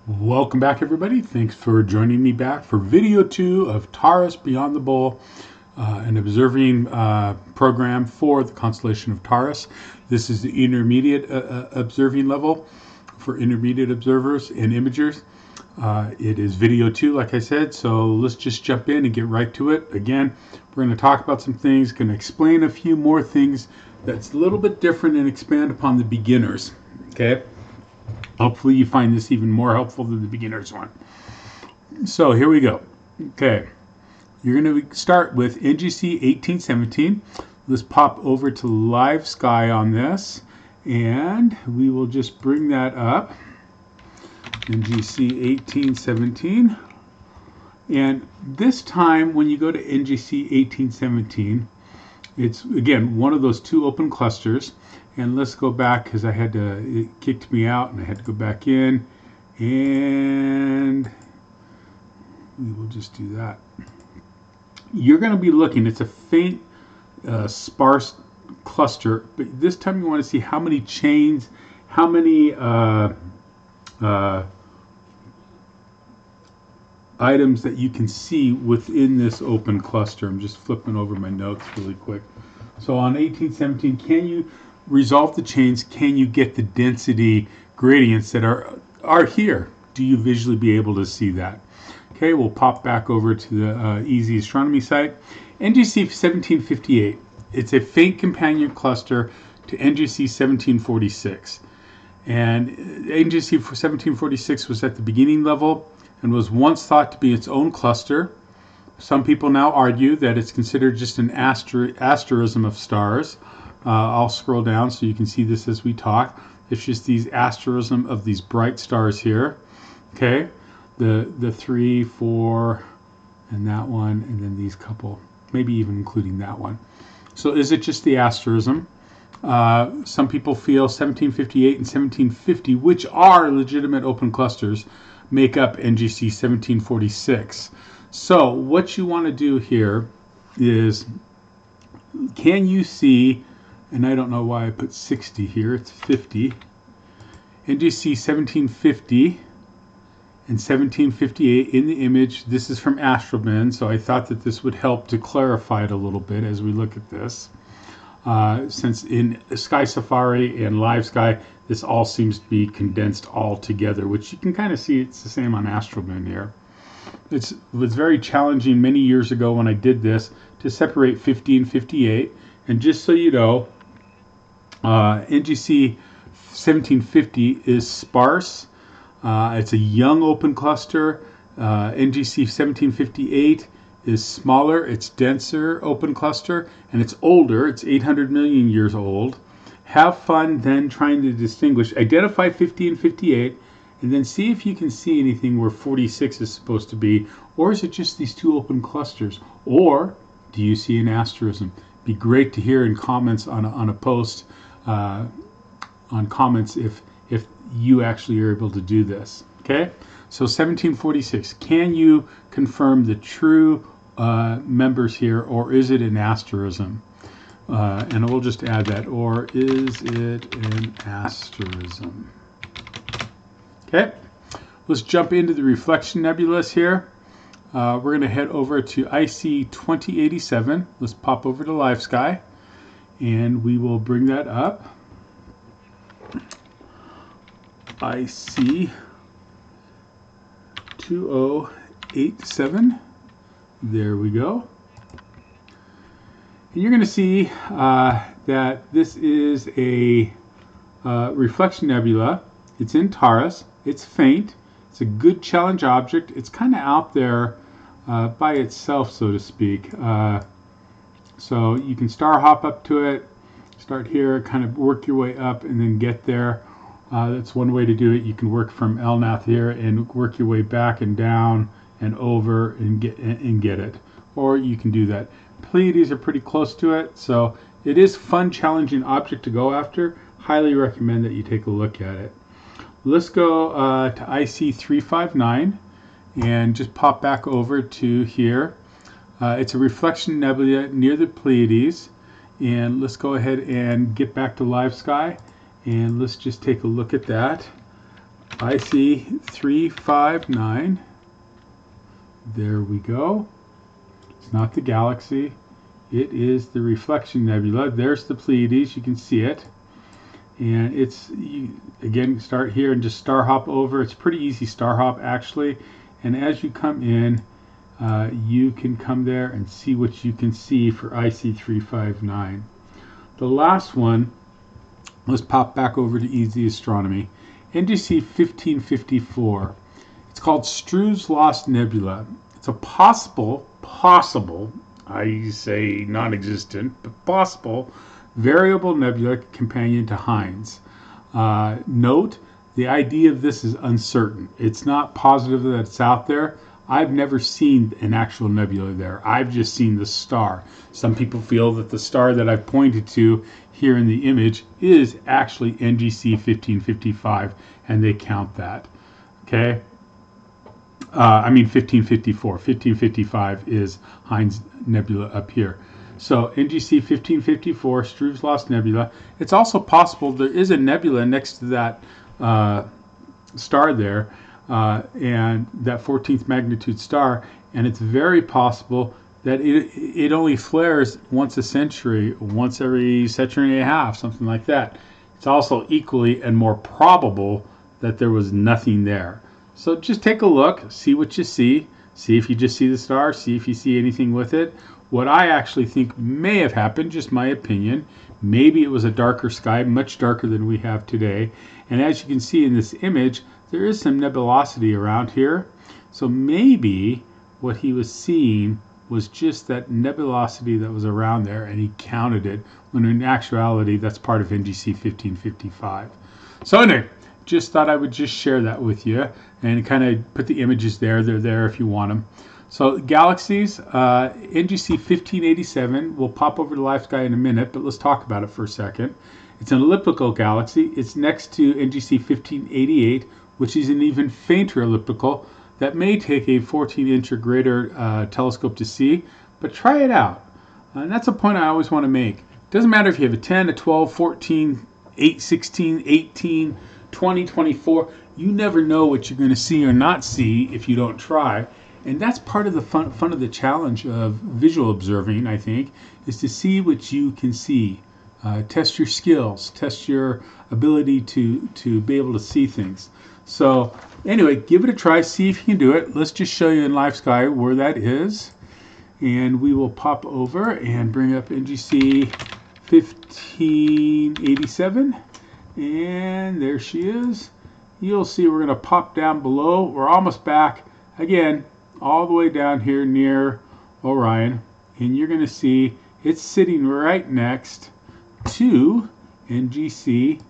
Welcome back, everybody. Thanks for joining me back for video 2 of Taurus Beyond the Bull, an observing program for the constellation of Taurus. This is the intermediate observing level for intermediate observers and imagers. It is video 2, like I said, so let's just jump in and get right to it. Again, we're going to talk about some things, going to explain a few more things that's a little bit different and expand upon the beginners. Okay? Hopefully you find this even more helpful than the beginner's one. So here we go. Okay, you're going to start with NGC 1817. Let's pop over to live sky on this, and we will just bring that up. NGC 1817. And this time when you go to NGC 1817, it's again one of those two open clusters. And let's go back because it kicked me out and I had to go back in, and we will just do that. You're going to be looking, it's a faint, sparse cluster, but this time you want to see how many chains, how many items that you can see within this open cluster. I'm just flipping over my notes really quick. So on 1817, can you resolve the chains? Can you get the density gradients that are here? Do you visually be able to see that? Okay, we'll pop back over to the Eadsy Astronomy site. NGC 1758. It's a faint companion cluster to NGC 1746. And NGC 1746 was at the beginning level and was once thought to be its own cluster. Some people now argue that it's considered just an asterism of stars. I'll scroll down so you can see this as we talk. It's just these asterism of these bright stars here. Okay, the 3, 4, and that one, and then these couple, maybe even including that one. So is it just the asterism? Some people feel 1758 and 1750, which are legitimate open clusters, make up NGC 1746. So what you want to do here is, can you see, and I don't know why I put 60 here, it's 50. NGC 1750 and 1758 in the image. This is from Astrobin, so I thought that this would help to clarify it a little bit as we look at this. Since in Sky Safari and Live Sky, this all seems to be condensed all together, which you can kind of see it's the same on Astrobin here. It was very challenging many years ago when I did this to separate 50 and 58. And just so you know, NGC 1750 is sparse. It's a young open cluster. NGC 1758 is smaller, it's denser open cluster, and it's older. It's 800 million years old. Have fun then trying to distinguish. Identify 50 and 58, and then see if you can see anything where 46 is supposed to be, or is it just these two open clusters, or do you see an asterism? Be great to hear in comments on a post, on comments if you actually are able to do this. Okay, so 1746. Can you confirm the true members here, or is it an asterism? And we'll just add that, or is it an asterism? Okay, let's jump into the reflection nebulas here. We're going to head over to IC 2087. Let's pop over to Live Sky, and we will bring that up. IC 2087. There we go. And you're going to see that this is a reflection nebula. It's in Taurus. It's faint. It's a good challenge object. It's kind of out there by itself, so to speak. So you can star hop up to it, start here, kind of work your way up, and then get there. That's one way to do it. You can work from Elnath here and work your way back and down and over and get it. Or you can do that. Pleiades are pretty close to it, so it is a fun, challenging object to go after. Highly recommend that you take a look at it. Let's go to IC 359 and just pop back over to here. It's a reflection nebula near the Pleiades. And let's go ahead and get back to Live Sky, and let's just take a look at that. IC 359. There we go. It's not the galaxy. It is the reflection nebula. There's the Pleiades. You can see it. And it's, again, start here and just star hop over. It's pretty easy star hop, actually. And as you come in, you can come there and see what you can see for IC 359. The last one, let's pop back over to Eadsy Astronomy. NGC 1554. It's called Struve's Lost Nebula. It's a possible, I say non-existent, but possible variable nebula companion to Hines. Note, the idea of this is uncertain. It's not positive that it's out there. I've never seen an actual nebula there. I've just seen the star. Some people feel that the star that I've pointed to here in the image is actually NGC 1555, and they count that. Okay? 1554. 1555 is Hines Nebula up here. So NGC 1554, Struve's Lost Nebula. It's also possible there is a nebula next to that star there, and that 14th magnitude star, and it's very possible that it only flares once a century, once every century and a half, something like that. It's also equally and more probable that there was nothing there. So just take a look, see what you see if you just see the star, see if you see anything with it. What I actually think may have happened, just my opinion, maybe it was a darker sky, much darker than we have today. And as you can see in this image, there is some nebulosity around here. So maybe what he was seeing was just that nebulosity that was around there, and he counted it, when in actuality that's part of NGC 1555. So anyway, just thought I would just share that with you and kind of put the images there. They're there if you want them. So galaxies, NGC 1587, we'll pop over to Life Sky in a minute, but let's talk about it for a second. It's an elliptical galaxy. It's next to NGC 1588, which is an even fainter elliptical that may take a 14-inch or greater telescope to see, but try it out. And that's a point I always want to make. It doesn't matter if you have a 10, a 12, 14, 8, 16, 18, 20, 24. You never know what you're going to see or not see if you don't try. And that's part of the fun of the challenge of visual observing, I think, is to see what you can see. Test your skills, test your ability to be able to see things. So anyway, give it a try, see if you can do it. Let's just show you in Live Sky where that is. And we will pop over and bring up NGC 1587. And there she is. You'll see we're going to pop down below. We're almost back. Again, all the way down here near Orion. And you're going to see it's sitting right next to NGC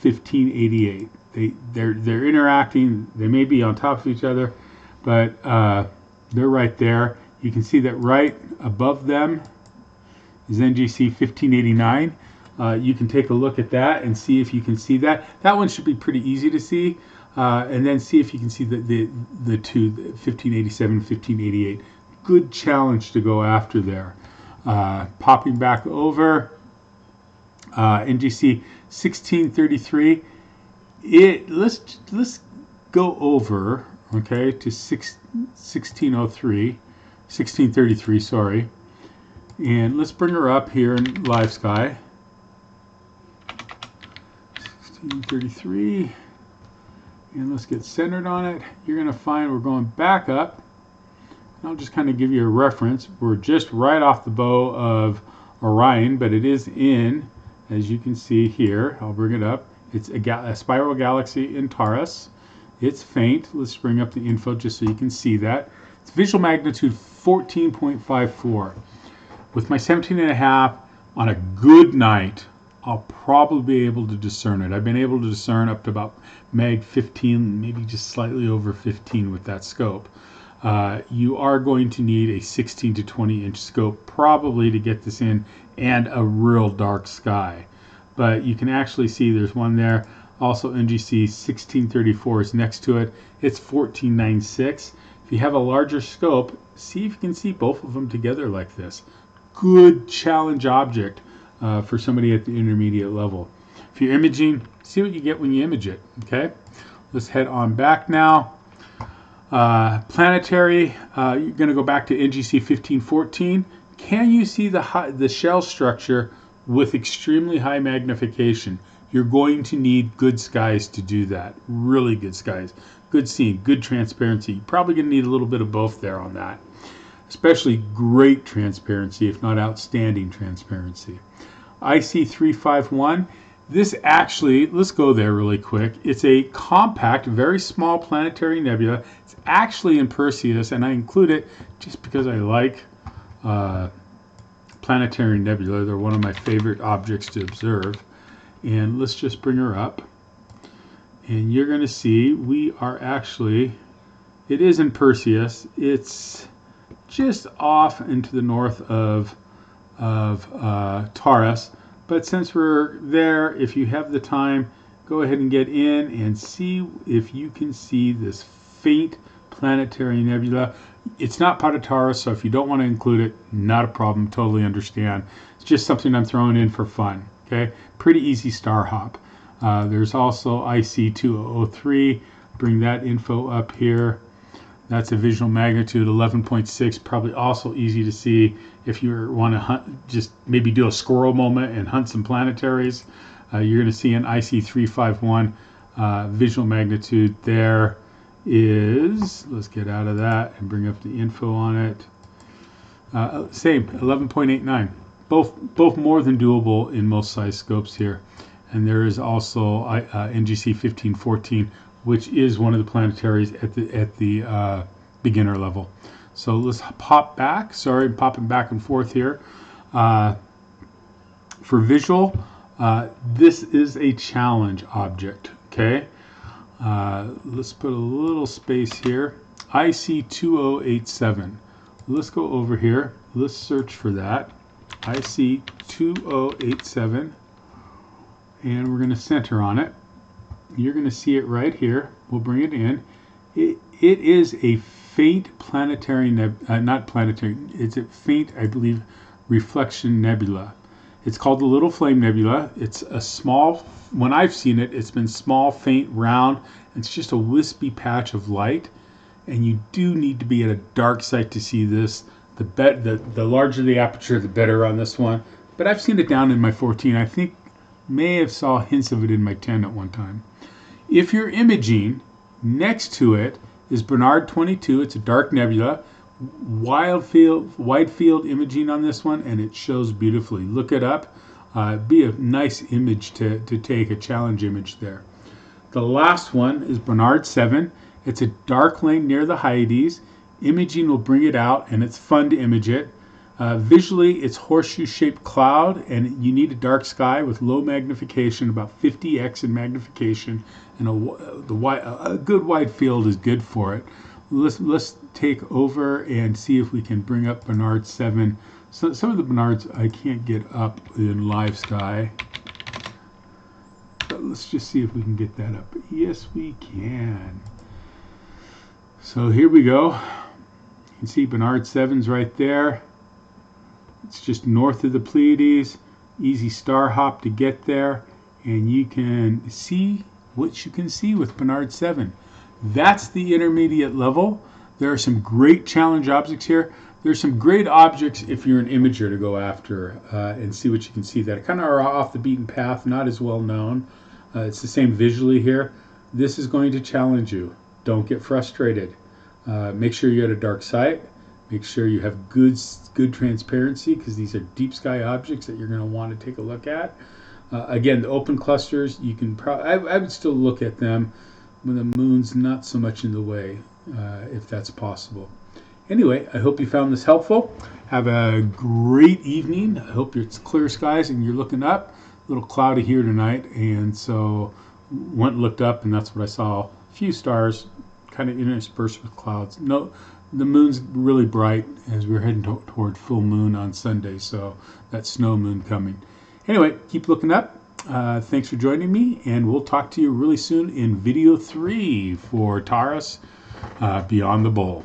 1588. They're interacting. They may be on top of each other, but they're right there. You can see that right above them is NGC 1589. You can take a look at that and see if you can see that. That one should be pretty easy to see. And then see if you can see the two, 1587, 1588. Good challenge to go after there. Popping back over, NGC 1633. Let's go over, okay, to 1633, sorry. And let's bring her up here in Live Sky. 1633. And let's get centered on it. You're going to find we're going back up. I'll just kind of give you a reference. We're just right off the bow of Orion, but it is in, as you can see here, I'll bring it up. It's a spiral galaxy in Taurus. It's faint. Let's bring up the info just so you can see that. It's visual magnitude 14.54. With my 17.5 on a good night, I'll probably be able to discern it. I've been able to discern up to about mag 15, maybe just slightly over 15 with that scope. You are going to need a 16 to 20 inch scope probably to get this in, and a real dark sky. But you can actually see there's one there. Also NGC 1634 is next to it. It's 1496. If you have a larger scope, see if you can see both of them together like this. Good challenge object for somebody at the intermediate level. If you're imaging, see what you get when you image it. Okay, Let's head on back now. Planetary, you're going to go back to NGC 1514. Can you see the shell structure with extremely high magnification? You're going to need good skies to do that. Really good skies. Good seeing, good transparency. You're probably going to need a little bit of both there on that. Especially great transparency, if not outstanding transparency. IC 351. This actually, let's go there really quick. It's a compact, very small planetary nebula. It's actually in Perseus, and I include it just because I like planetary nebula. They're one of my favorite objects to observe. And let's just bring her up. And you're going to see we are actually, it is in Perseus. It's just off into the north of Taurus. But since we're there, if you have the time, go ahead and get in and see if you can see this faint planetary nebula. It's not part of Taurus, so if you don't want to include it, not a problem, totally understand. It's just something I'm throwing in for fun, okay? Pretty easy star hop. There's also IC 2003. Bring that info up here. That's a visual magnitude 11.6, probably also easy to see if you want to hunt, just maybe do a squirrel moment and hunt some planetaries. You're going to see an IC 351 visual magnitude there is, let's get out of that and bring up the info on it. Same, 11.89. Both more than doable in most size scopes here. And there is also NGC 1514, which is one of the planetaries at the beginner level. So let's pop back. Sorry, I'm popping back and forth here. For visual, this is a challenge object. Okay, let's put a little space here. IC 2087. Let's go over here. Let's search for that. IC 2087, and we're going to center on it. You're going to see it right here. We'll bring it in. It is a faint planetary not planetary. It's a faint, I believe, reflection nebula. It's called the Little Flame Nebula. It's a small, when I've seen it, it's been small, faint, round. It's just a wispy patch of light, and you do need to be at a dark site to see this. The larger the aperture, the better on this one. But I've seen it down in my 14. I think may have saw hints of it in my 10 at one time. If you're imaging, next to it is Barnard 22. It's a dark nebula. Wide field imaging on this one, and it shows beautifully. Look it up. Be a nice image to take, a challenge image there. The last one is Barnard 7. It's a dark lane near the Hyades. Imaging will bring it out, and it's fun to image it. Visually, it's horseshoe-shaped cloud, and you need a dark sky with low magnification, about 50x in magnification, and a good wide field is good for it. Let's take over and see if we can bring up Barnard 7. So some of the Barnards I can't get up in live sky. But let's just see if we can get that up. Yes, we can. So here we go. You can see Barnard 7's right there. It's just north of the Pleiades. Easy star hop to get there. And you can see what you can see with Barnard 7. That's the intermediate level. There are some great challenge objects here. There's some great objects if you're an imager to go after and see what you can see that kind of are off the beaten path, not as well known. It's the same visually here. This is going to challenge you. Don't get frustrated. Make sure you're at a dark site. Make sure you have good transparency, because these are deep sky objects that you're going to want to take a look at. Again, the open clusters, you can I would still look at them when the moon's not so much in the way, if that's possible. Anyway, I hope you found this helpful. Have a great evening. I hope it's clear skies and you're looking up. A little cloudy here tonight, and so went and looked up, and that's what I saw. A few stars kind of interspersed with clouds. No, the moon's really bright as we're heading toward full moon on Sunday, so that snow moon coming. Anyway, keep looking up. Thanks for joining me, and we'll talk to you really soon in video 3 for Taurus Beyond the Bowl.